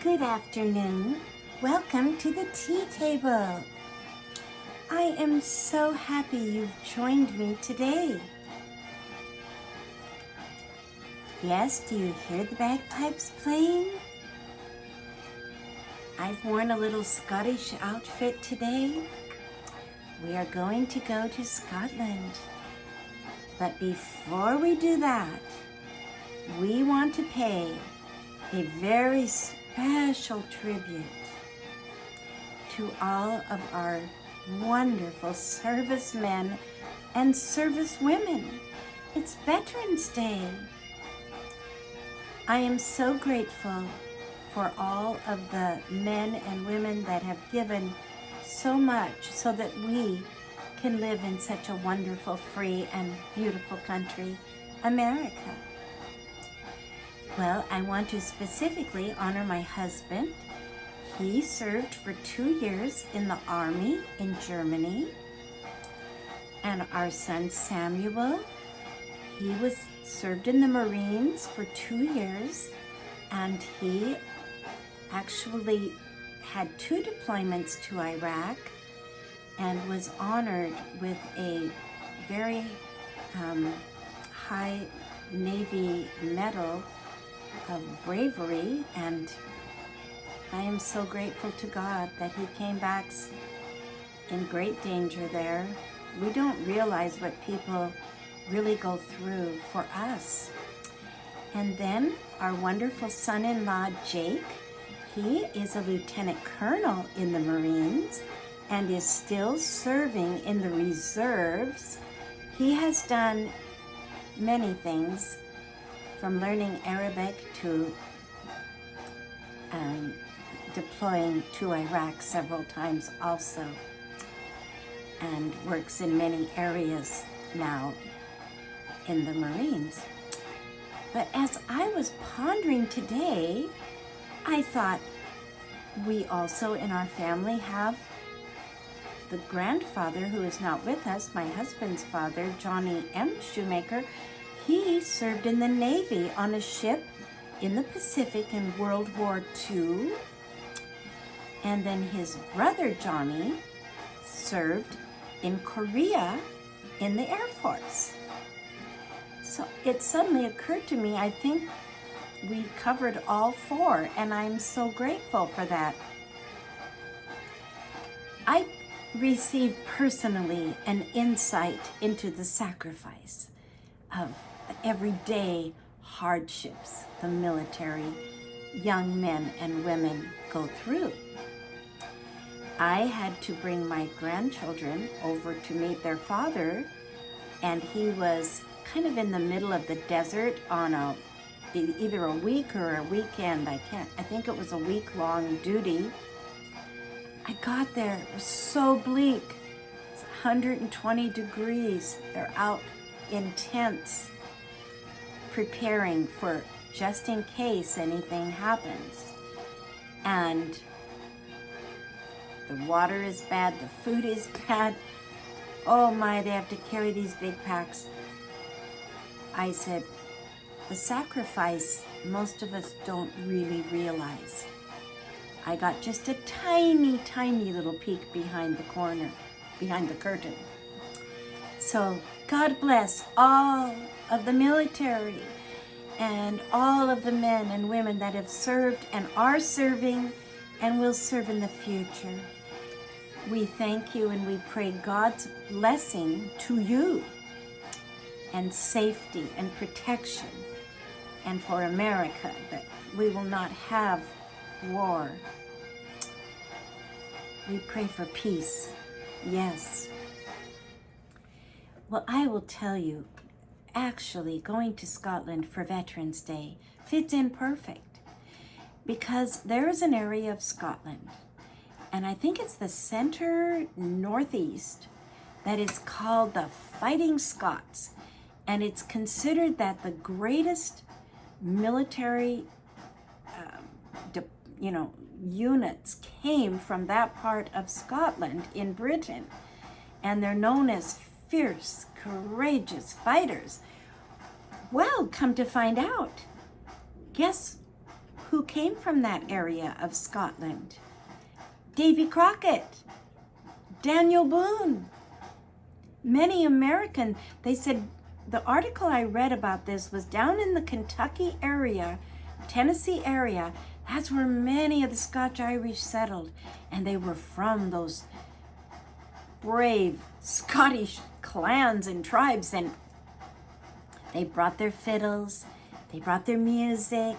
Good afternoon. Welcome to the tea table. I am so happy you've joined me today. Yes, do you hear the bagpipes playing? I've worn a little Scottish outfit today. We are going to go to Scotland. But before we do that, we want to pay a very special tribute to all of our wonderful servicemen and servicewomen. It's Veterans Day. I am so grateful for all of the men and women that have given so much so that we can live in such a wonderful, free, and beautiful country, America. Well, I want to specifically honor my husband. He served for 2 years in the Army in Germany. And our son Samuel, he served in the Marines for 2 years, and he actually had 2 deployments to Iraq and was honored with a very high Navy medal of bravery, and I am so grateful to God that he came back in great danger there. We don't realize what people really go through for us. And then our wonderful son-in-law, Jake, he is a lieutenant colonel in the Marines and is still serving in the reserves. He has done many things, from learning Arabic to deploying to Iraq several times also, and works in many areas now in the Marines. But as I was pondering today, I thought we also in our family have the grandfather who is not with us, my husband's father, Johnny M. Shoemaker. He served in the Navy on a ship in the Pacific in World War II. And then his brother Johnny served in Korea in the Air Force. So it suddenly occurred to me, I think we covered all 4, and I'm so grateful for that. I received personally an insight into the sacrifice of everyday hardships the military young men and women go through. I had to bring my grandchildren over to meet their father, and he was kind of in the middle of the desert on either a week or a weekend. I think it was a week-long duty. I got there, it was so bleak. It's 120 degrees. They're out in tents, preparing for just in case anything happens. And the water is bad, the food is bad. Oh my, they have to carry these big packs. I said, the sacrifice most of us don't really realize. I got just a tiny, tiny little peek behind the curtain. So God bless all of the military and all of the men and women that have served and are serving and will serve in the future. We thank you and we pray God's blessing to you and safety and protection, and for America, that we will not have war. We pray for peace. Yes. Well, I will tell you, actually going to Scotland for Veterans Day fits in perfect, because there is an area of Scotland, and I think it's the center northeast, that is called the Fighting Scots, and it's considered that the greatest military units came from that part of Scotland in Britain, and they're known as fierce, courageous fighters. Well, come to find out, guess who came from that area of Scotland. Davy Crockett, Daniel Boone, many American. They said the article I read about this was down in the Kentucky area, Tennessee area. That's where many of the Scotch-Irish settled, and they were from those brave Scottish clans and tribes, and they brought their fiddles, they brought their music,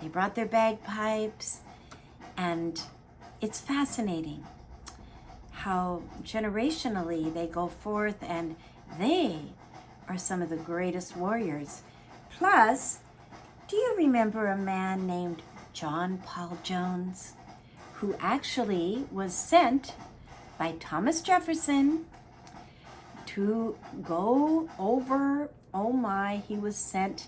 they brought their bagpipes, and it's fascinating how generationally they go forth, and they are some of the greatest warriors. Plus, do you remember a man named John Paul Jones, who actually was sent by Thomas Jefferson to go over, oh my, he was sent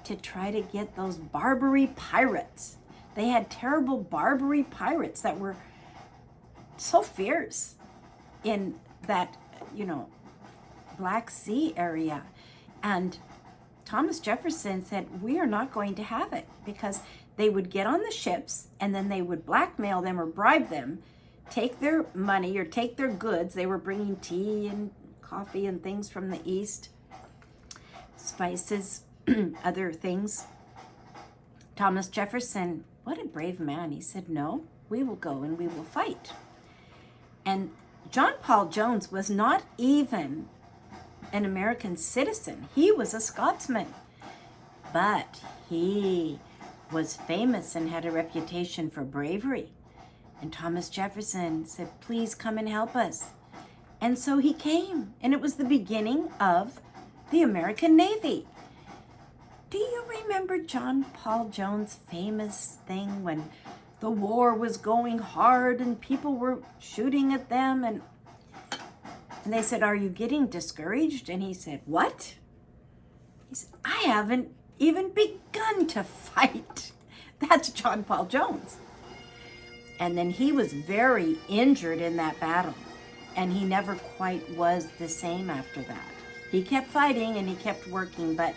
to try to get those Barbary pirates. They had terrible Barbary pirates that were so fierce in that, Black Sea area. And Thomas Jefferson said, we are not going to have it, because they would get on the ships and then they would blackmail them or bribe them, take their money or take their goods. They were bringing tea and coffee and things from the east, spices, other things. Thomas Jefferson, what a brave man. He said, no, we will go and we will fight. And John Paul Jones was not even an American citizen. He was a Scotsman, but he was famous and had a reputation for bravery. And Thomas Jefferson said, please come and help us. And so he came, and it was the beginning of the American Navy. Do you remember John Paul Jones' famous thing when the war was going hard and people were shooting at them, and they said, are you getting discouraged? And he said, what? He said, I haven't even begun to fight. That's John Paul Jones. And then he was very injured in that battle, and he never quite was the same after that. He kept fighting and he kept working, but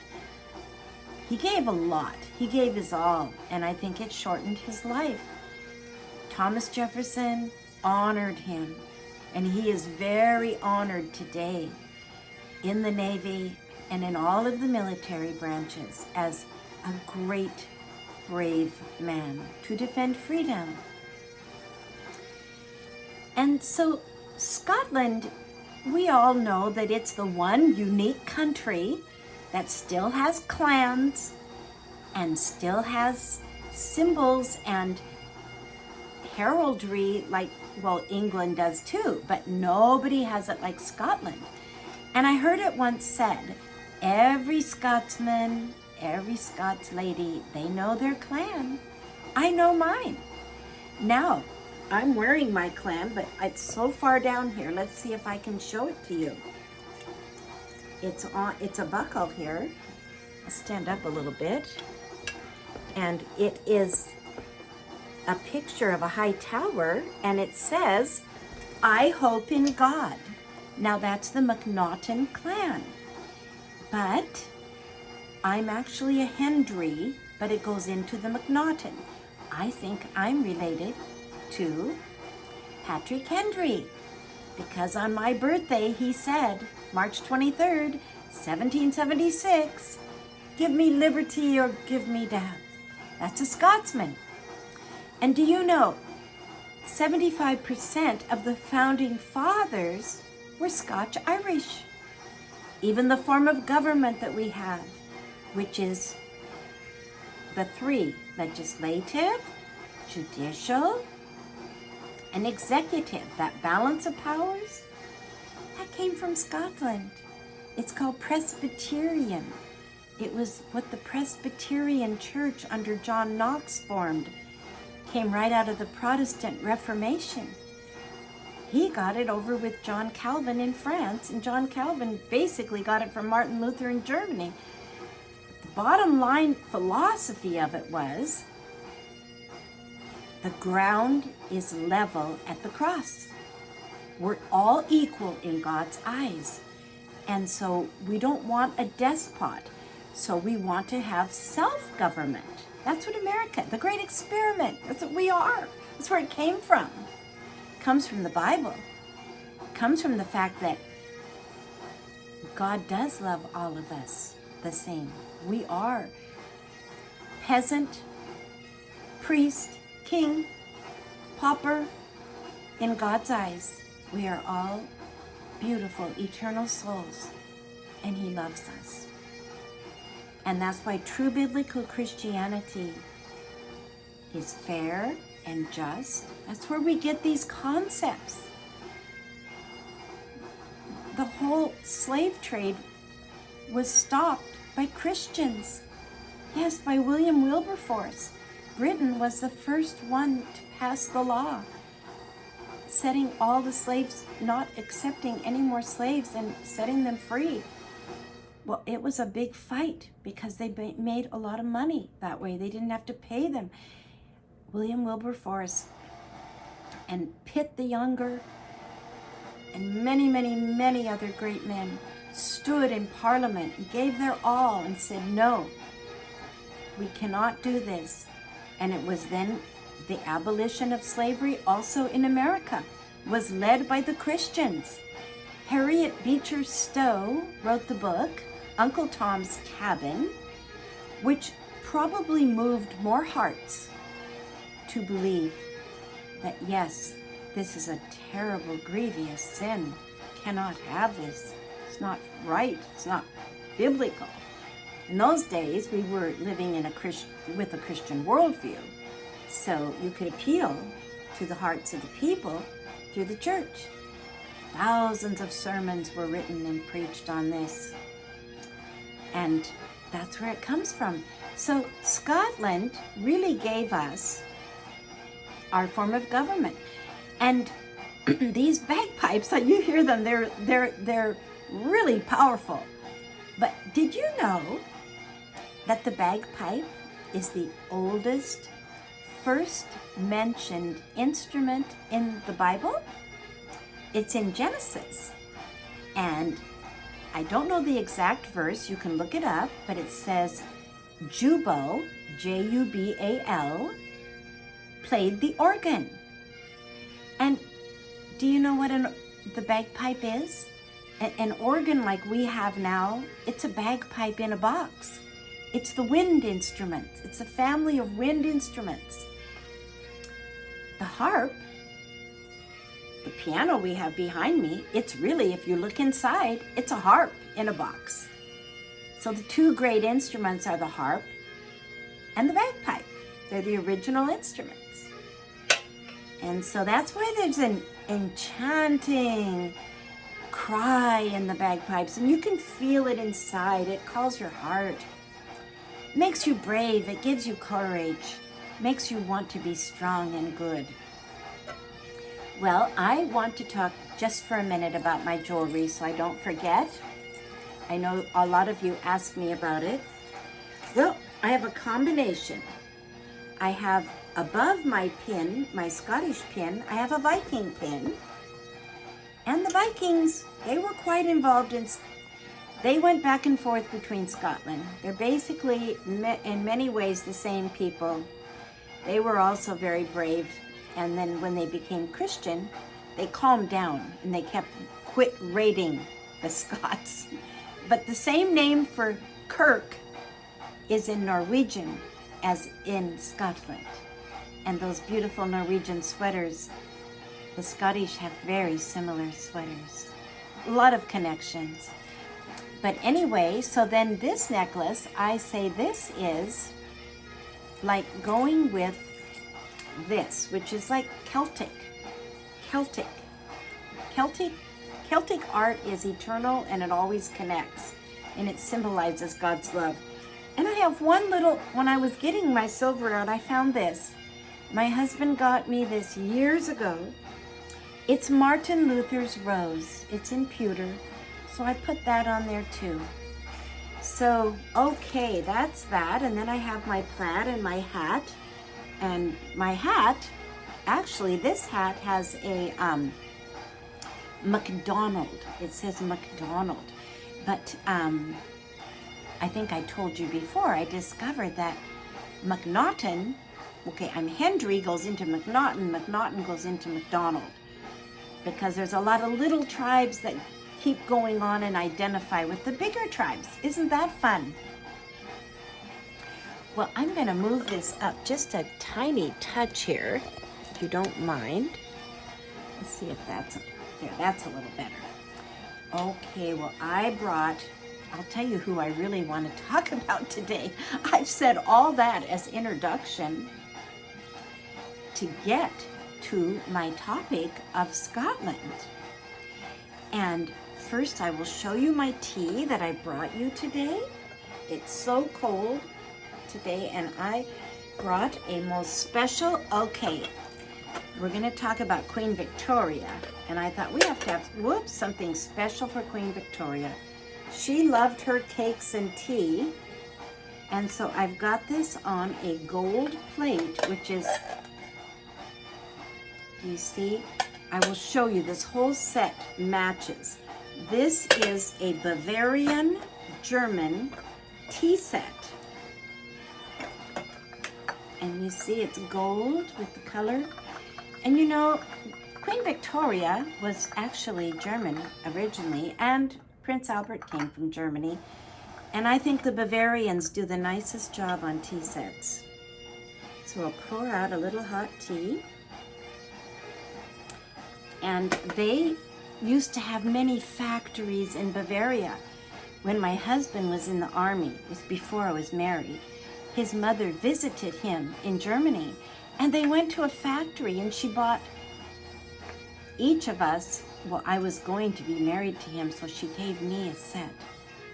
he gave a lot. He gave his all, and I think it shortened his life. Thomas Jefferson honored him, and he is very honored today in the Navy and in all of the military branches as a great, brave man to defend freedom. And so Scotland, we all know that it's the one unique country that still has clans and still has symbols and heraldry like, well, England does too, but nobody has it like Scotland. And I heard it once said, every Scotsman, every Scots lady, they know their clan. I know mine. Now, I'm wearing my clan, but it's so far down here. Let's see if I can show it to you. It's a buckle here. I'll stand up a little bit. And it is a picture of a high tower, and it says, I hope in God. Now that's the MacNaughton clan. But I'm actually a Hendry, but it goes into the MacNaughton. I think I'm related to Patrick Hendry, because on my birthday he said, March 23rd, 1776, give me liberty or give me death. That's a Scotsman. And do you know, 75% of the founding fathers were Scotch-Irish. Even the form of government that we have, which is the three, legislative, judicial, and executive, that balance of powers, that came from Scotland. It's called Presbyterian. It was what the Presbyterian Church under John Knox formed. Came right out of the Protestant Reformation. He got it over with John Calvin in France, and John Calvin basically got it from Martin Luther in Germany. The bottom line philosophy of it was, the ground is level at the cross. We're all equal in God's eyes. And so we don't want a despot. So we want to have self-government. That's what America, the great experiment, that's what we are. That's where it came from. It comes from the Bible. It comes from the fact that God does love all of us the same. We are peasant, priest, king, pauper. In God's eyes, we are all beautiful, eternal souls, and He loves us. And that's why true biblical Christianity is fair and just. That's where we get these concepts. The whole slave trade was stopped by Christians. Yes, by William Wilberforce. Britain was the first one to pass the law, setting all the slaves, not accepting any more slaves and setting them free. Well, it was a big fight because they made a lot of money that way. They didn't have to pay them. William Wilberforce and Pitt the Younger and many, many, many other great men stood in Parliament and gave their all and said, no, we cannot do this. And it was then the abolition of slavery also in America was led by the Christians. Harriet Beecher Stowe wrote the book, Uncle Tom's Cabin, which probably moved more hearts to believe that, yes, this is a terrible, grievous sin. Cannot have this. It's not right. It's not biblical. In those days, we were living in with a Christian worldview. So you could appeal to the hearts of the people through the church. Thousands of sermons were written and preached on this. And that's where it comes from. So Scotland really gave us our form of government. And these bagpipes, you hear them, they're really powerful. But did you know that the bagpipe is the oldest, first mentioned instrument in the Bible? It's in Genesis. And I don't know the exact verse, you can look it up, but it says Jubal, Jubal, played the organ. And do you know what the bagpipe is? An organ like we have now, it's a bagpipe in a box. It's the wind instrument. It's a family of wind instruments. The harp, the piano we have behind me, it's really, if you look inside, it's a harp in a box. So the two great instruments are the harp and the bagpipe. They're the original instruments. And so that's why there's an enchanting cry in the bagpipes, and you can feel it inside. It calls your heart. It makes you brave. It gives you courage. Makes you want to be strong and good. Well, I want to talk just for a minute about my jewelry so I don't forget. I know a lot of you ask me about it. Well, I have a combination. I have above my pin, my Scottish pin, I have a Viking pin. And the Vikings, they were quite involved they went back and forth between Scotland. They're basically, in many ways, the same people. They were also very brave. And then when they became Christian, they calmed down and they quit raiding the Scots. But the same name for Kirk is in Norwegian as in Scotland. And those beautiful Norwegian sweaters, the Scottish have very similar sweaters. A lot of connections. But anyway, so then this necklace, I say this is like going with this, which is like Celtic art is eternal and it always connects and it symbolizes God's love. And I have when I was getting my silver out, I found this. My husband got me this years ago. It's Martin Luther's rose. It's in pewter, so I put that on there too. So, okay, that's that. And then I have my plaid and my hat. And my hat, actually, this hat has a McDonald. It says McDonald. But I think I told you before, I discovered that McNaughton, okay, I'm Hendry goes into McNaughton, McNaughton goes into McDonald, because there's a lot of little tribes that keep going on and identify with the bigger tribes. Isn't that fun? Well, I'm going to move this up just a tiny touch here, if you don't mind. Let's see if that's a little better. Okay, well, I'll tell you who I really want to talk about today. I've said all that as introduction to get to my topic of Scotland. And first I will show you my tea that I brought you today. It's so cold today, and I brought a most special, okay, we're going to talk about Queen Victoria, and I thought we have to have, something special for Queen Victoria. She loved her cakes and tea, and so I've got this on a gold plate, which is, do you see? I will show you, this whole set matches. This is a Bavarian German tea set. And you see it's gold with the color. And you know, Queen Victoria was actually German originally, and Prince Albert came from Germany. And I think the Bavarians do the nicest job on tea sets. So I'll pour out a little hot tea. And they used to have many factories in Bavaria. When my husband was in the army, it was before I was married, his mother visited him in Germany, and they went to a factory, and she bought each of us, well, I was going to be married to him, so she gave me a set.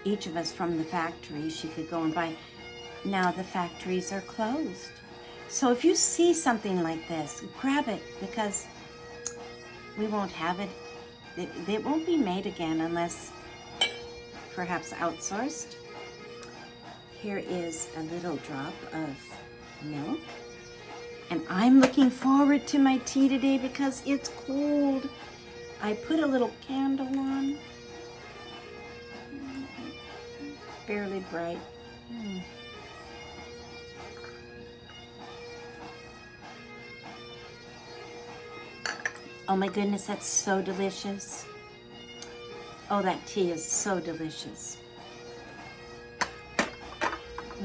Each of us from the factory, she could go and buy. Now the factories are closed. So if you see something like this, grab it, because we won't have it. It won't be made again unless perhaps outsourced. Here is a little drop of milk. And I'm looking forward to my tea today because it's cold. I put a little candle on. It's barely bright. Oh my goodness, that's so delicious. Oh, that tea is so delicious.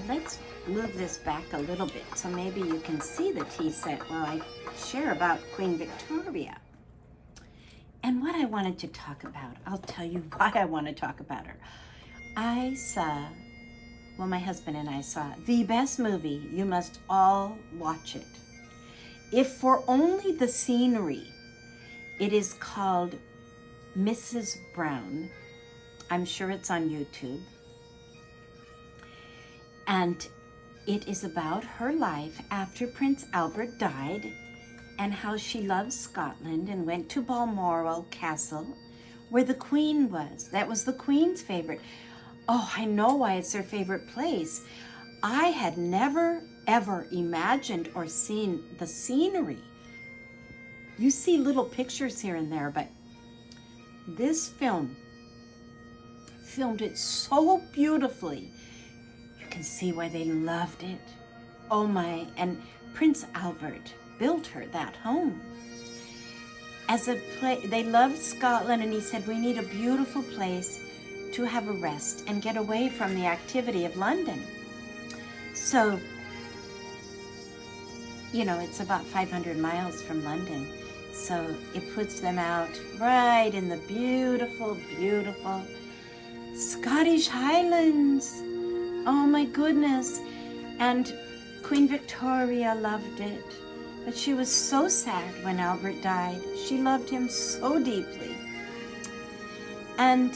Let's move this back a little bit so maybe you can see the tea set while I share about Queen Victoria. And what I wanted to talk about, I'll tell you why I want to talk about her. I saw, well, my husband and I saw the best movie. You must all watch it. If for only the scenery. It is called Mrs. Brown. I'm sure it's on YouTube. And it is about her life after Prince Albert died and how she loved Scotland and went to Balmoral Castle where the Queen was. That was the Queen's favorite. Oh, I know why it's her favorite place. I had never, ever imagined or seen the scenery. You see little pictures here and there, but this film filmed it so beautifully. You can see why they loved it. Oh my, and Prince Albert built her that home. As a place, they loved Scotland, and he said, we need a beautiful place to have a rest and get away from the activity of London. So, you know, it's about 500 miles from London. So it puts them out right in the beautiful, beautiful Scottish Highlands. Oh my goodness. And Queen Victoria loved it. But she was so sad when Albert died. She loved him so deeply. And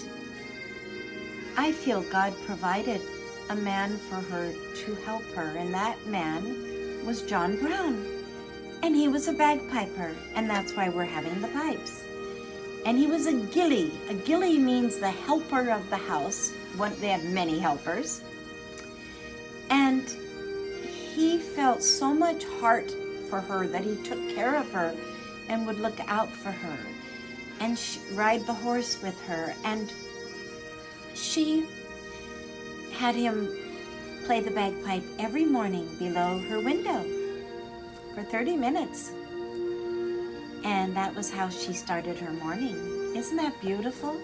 I feel God provided a man for her to help her. And that man was John Brown. And he was a bagpiper, and that's why we're having the pipes. And he was a gillie. A gillie means the helper of the house. They had many helpers. And he felt so much heart for her that he took care of her and would look out for her and ride the horse with her. And she had him play the bagpipe every morning below her window for 30 minutes. And that was how she started her morning. Isn't that beautiful?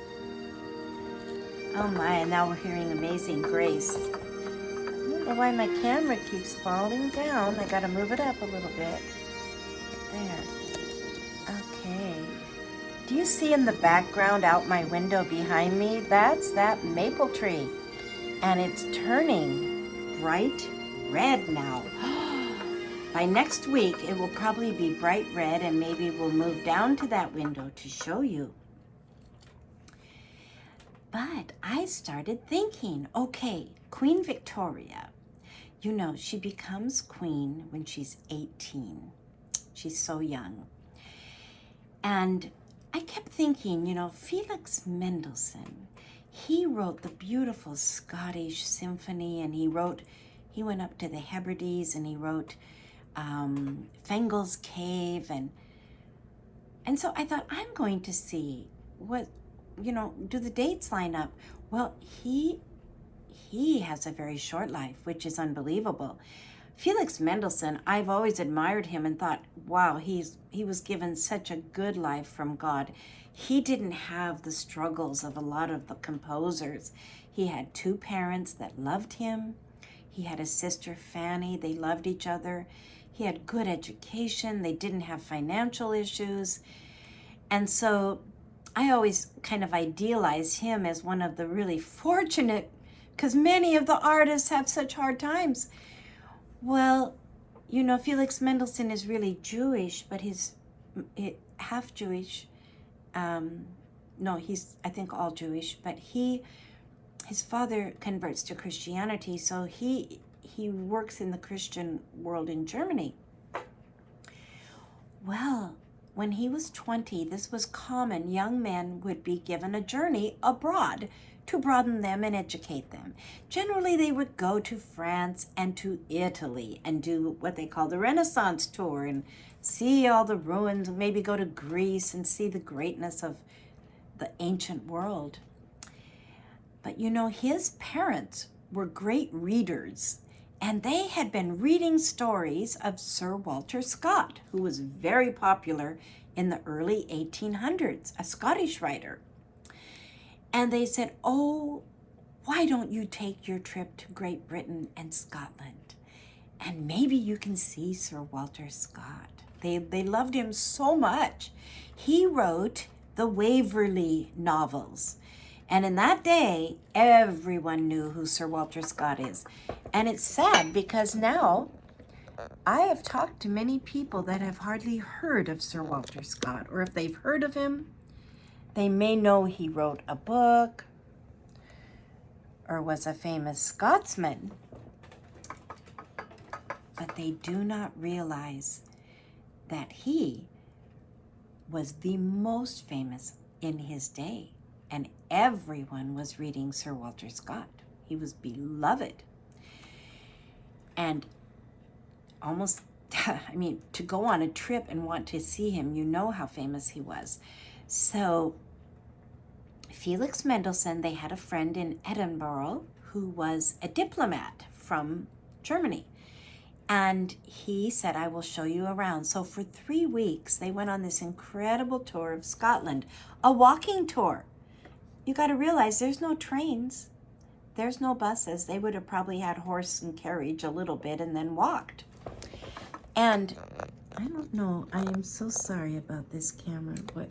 Oh my, and now we're hearing Amazing Grace. I don't know why my camera keeps falling down. I gotta move it up a little bit. There. Okay. Do you see in the background out my window behind me? That's that maple tree. And it's turning bright red now. By next week, it will probably be bright red, and maybe we'll move down to that window to show you. But I started thinking, okay, Queen Victoria, you know, she becomes queen when she's 18. She's so young. And I kept thinking, you know, Felix Mendelssohn, he wrote the beautiful Scottish symphony, and he went up to the Hebrides, and he wrote Fingal's Cave, and so I thought, I'm going to see what, you know, do the dates line up? Well, he has a very short life, which is unbelievable. Felix Mendelssohn, I've always admired him and thought, wow, he was given such a good life from God. He didn't have the struggles of a lot of the composers. He had 2 parents that loved him. He had a sister, Fanny. They loved each other. He had good education. They didn't have financial issues. And so I always kind of idealize him as one of the really fortunate, because many of the artists have such hard times. Well, you know, Felix Mendelssohn is really Jewish, but he's half Jewish. No, he's, I think, all Jewish, but his father converts to Christianity, so he works in the Christian world in Germany. Well, when he was 20, this was common. Young men would be given a journey abroad to broaden them and educate them. Generally, they would go to France and to Italy and do what they call the Renaissance tour and see all the ruins, maybe go to Greece and see the greatness of the ancient world. But you know, his parents were great readers, and they had been reading stories of Sir Walter Scott, who was very popular in the early 1800s, a Scottish writer. And they said, oh, why don't you take your trip to Great Britain and Scotland? And maybe you can see Sir Walter Scott. They loved him so much. He wrote the Waverley novels. And in that day, everyone knew who Sir Walter Scott is. And it's sad because now I have talked to many people that have hardly heard of Sir Walter Scott, or if they've heard of him, they may know he wrote a book or was a famous Scotsman, but they do not realize that he was the most famous in his day, and everyone was reading Sir Walter Scott. He was beloved. And almost, I mean, to go on a trip and want to see him, you know how famous he was. So Felix Mendelssohn, they had a friend in Edinburgh who was a diplomat from Germany. And he said, I will show you around. So for 3 weeks, they went on this incredible tour of Scotland, a walking tour. You got to realize there's no trains. There's no buses. They would have probably had horse and carriage a little bit and then walked. And I don't know. I am so sorry about this camera. But I